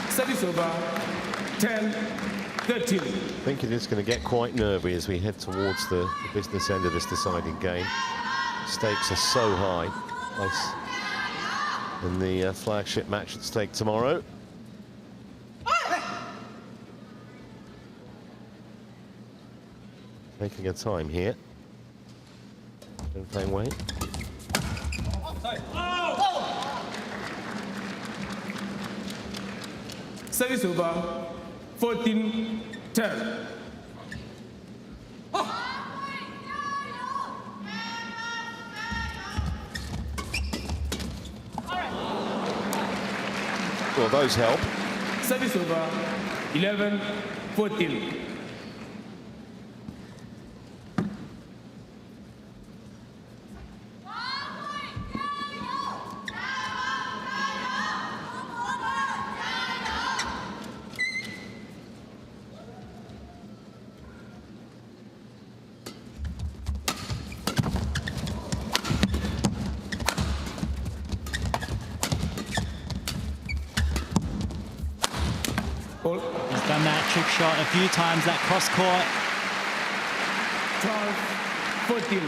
Service over, 10-13. I think it is going to get quite nervy as we head towards the business end of this deciding game. Stakes are so high. Place in the flagship match at stake tomorrow. Taking a time here. Playing weight. Service over, 14-10. Well, those help. Service over, 11-14. He's done that trick shot a few times, that cross court. 12-14.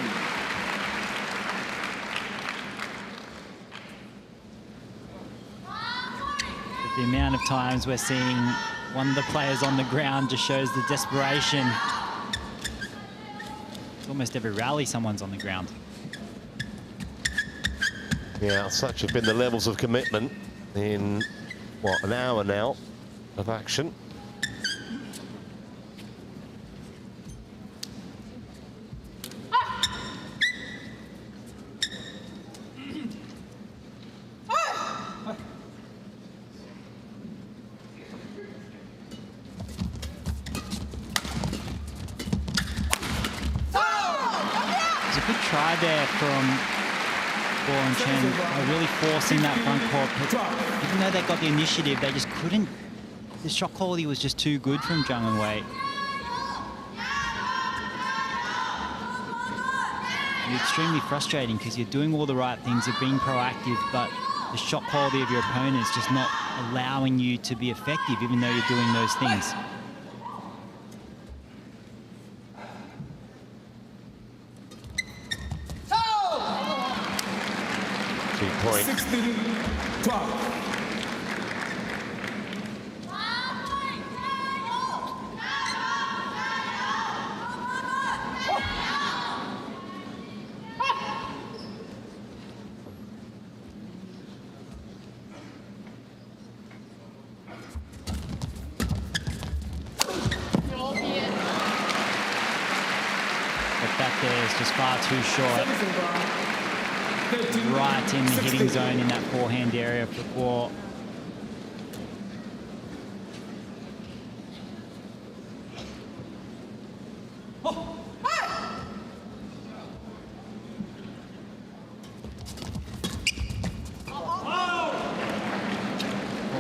The amount of times we're seeing one of the players on the ground just shows the desperation. It's almost every rally someone's on the ground. Yeah, such have been the levels of commitment in, what, an hour now of action. There's a good try there from Guo and Chen, really forcing that front court. But even though they got the initiative, they just couldn't. The shot quality was just too good from Jiang and Wei. It's extremely frustrating because you're doing all the right things, you're being proactive, but the shot quality of your opponent is just not allowing you to be effective, even though you're doing those things. Point. 16-12. But that there is just far too short. Right in the hitting zone in that forehand area for Guo. Oh,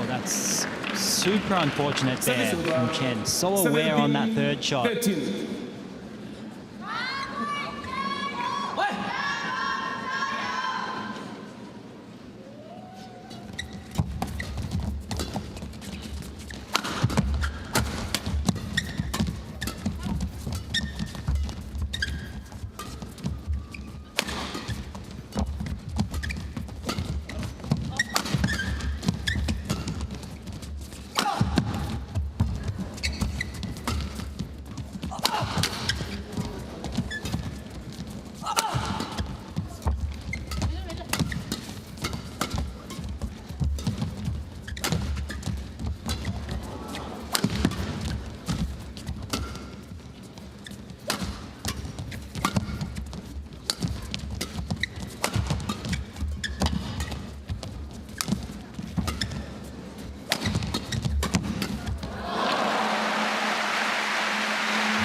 that's super unfortunate there from Chen. So aware on that third shot.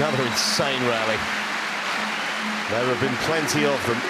Another insane rally. There have been plenty of them.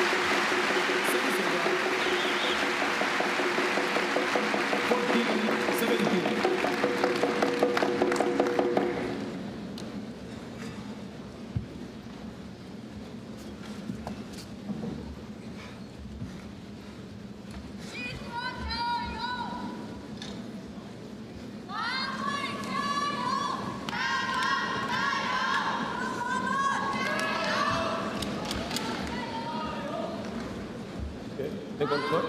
Take on court.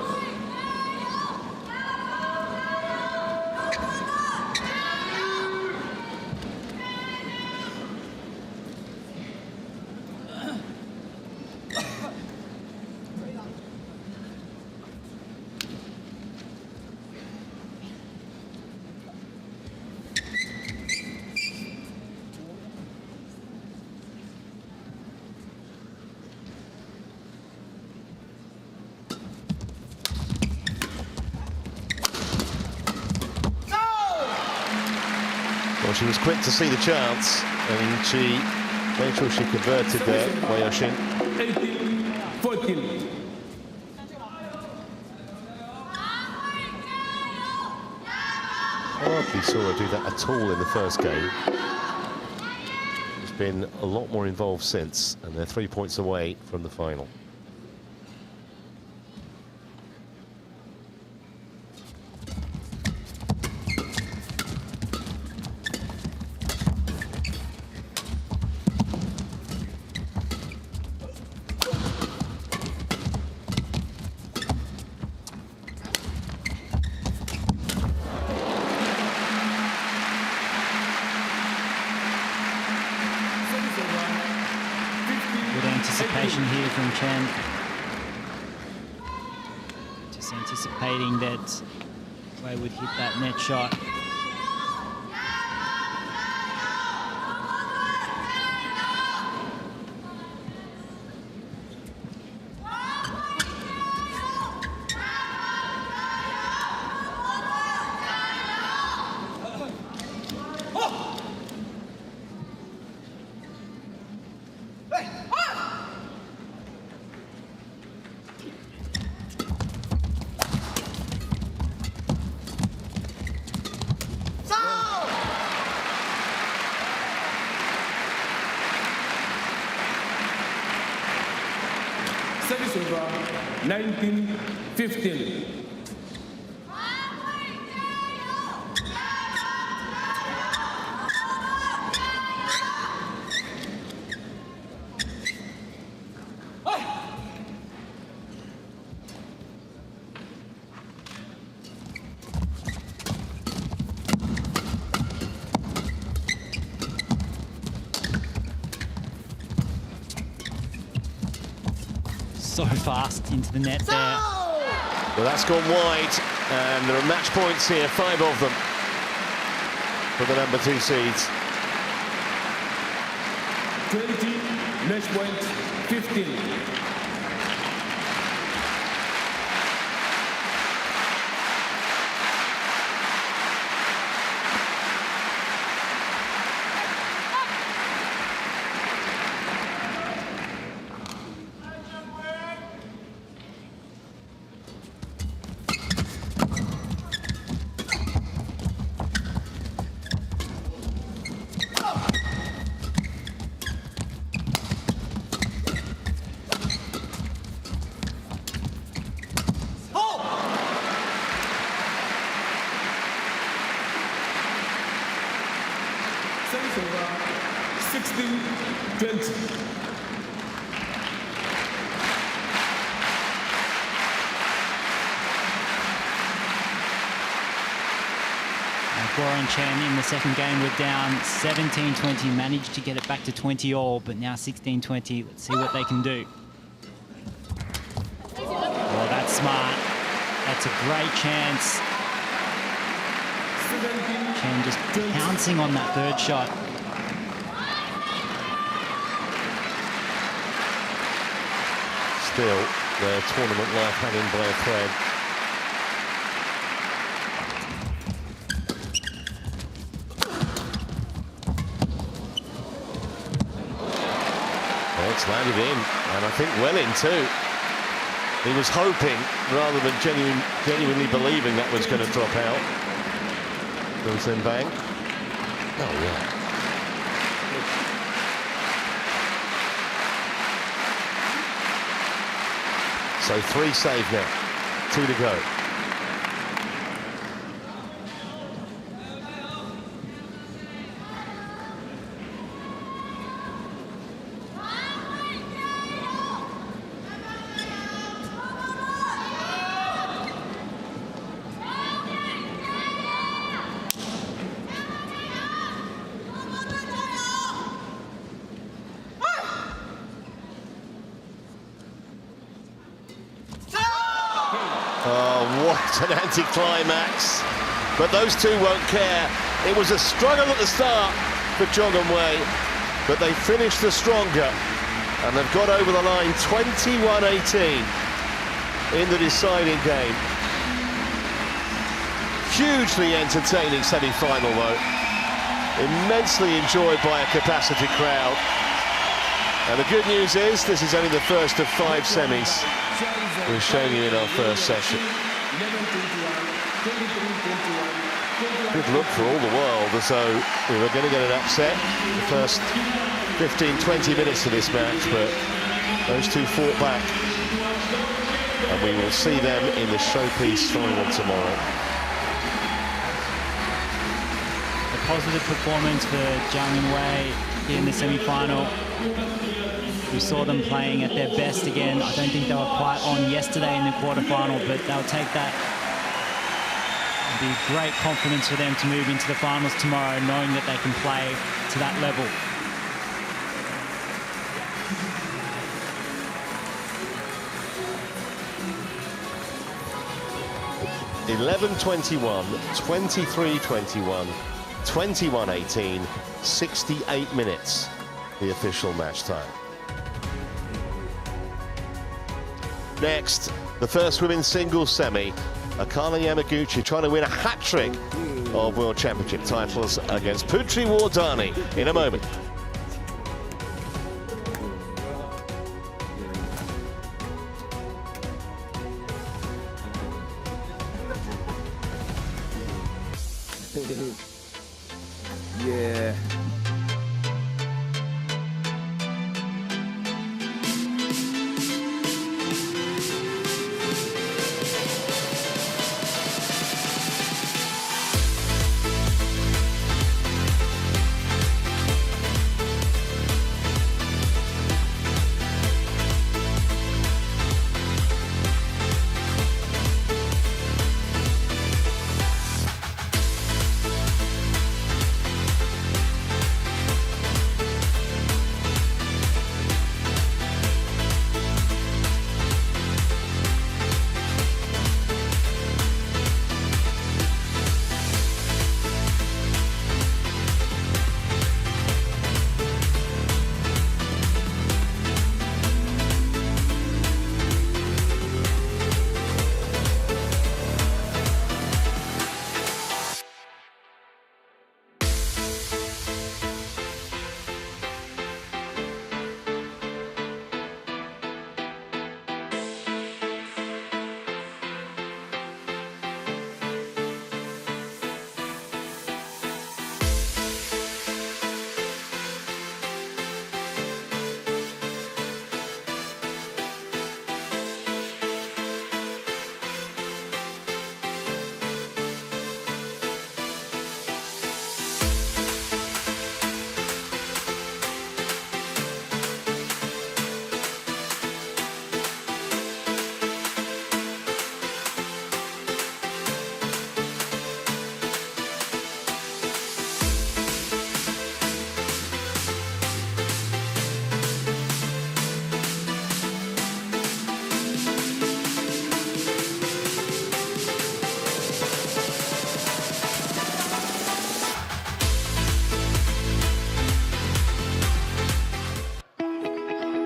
Well, she was quick to see the chance, and she made sure she converted there, Wei Chen. 18-14. Hardly saw her do that at all in the first game. She's been a lot more involved since, and they're 3 points away from the final. Anticipation here from Chen. Just anticipating that Wei would hit that net shot. Service over, 19-15. So fast into the net there. Well, that's gone wide, and there are match points here, 5 of them for the number 2 seeds. 20, match point 15. Service over, 16-20. Guo and Chen in the second game were down 17-20, managed to get it back to 20 all, but now 16-20. Let's see what they can do. Oh, that's smart. That's a great chance. Chen just pouncing on that third shot. Still, their tournament life hanging by a thread. It's landed in, and I think well in too. He was hoping, rather than genuinely believing that was going to drop out. Goes then bang. Oh, yeah. So 3 saved now, 2 to go. Oh, what an anticlimax. But those two won't care. It was a struggle at the start for Jiang and Wei, but they finished the stronger, and they've got over the line 21-18 in the deciding game. Hugely entertaining semi-final, though. Immensely enjoyed by a capacity crowd. And the good news is, this is only the first of 5 semis we're showing you in our first session. Good look for all the world, as though we were going to get an upset the first 15-20 minutes of this match, but those two fought back. And we will see them in the showpiece final tomorrow. A positive performance for Jiang and Wei here in the semi-final. We saw them playing at their best again. I don't think they were quite on yesterday in the quarterfinal, but they'll take that. It'll be great confidence for them to move into the finals tomorrow, knowing that they can play to that level. (11:21), 23:21, 21:18, 68 minutes, the official match time. Next, the first women's singles semi. Akane Yamaguchi trying to win a hat-trick of World Championship titles against Putri Wardani in a moment. Yeah.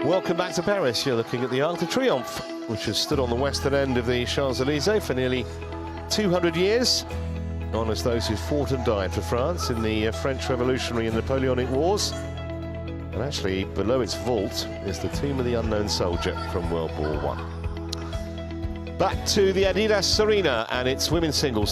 Welcome back to Paris. You're looking at the Arc de Triomphe, which has stood on the western end of the Champs-Élysées for nearly 200 years. Honours those who fought and died for France in the French Revolutionary and Napoleonic Wars. And actually, below its vault is the tomb of the unknown soldier from World War I. Back to the Adidas Arena and its women's singles time.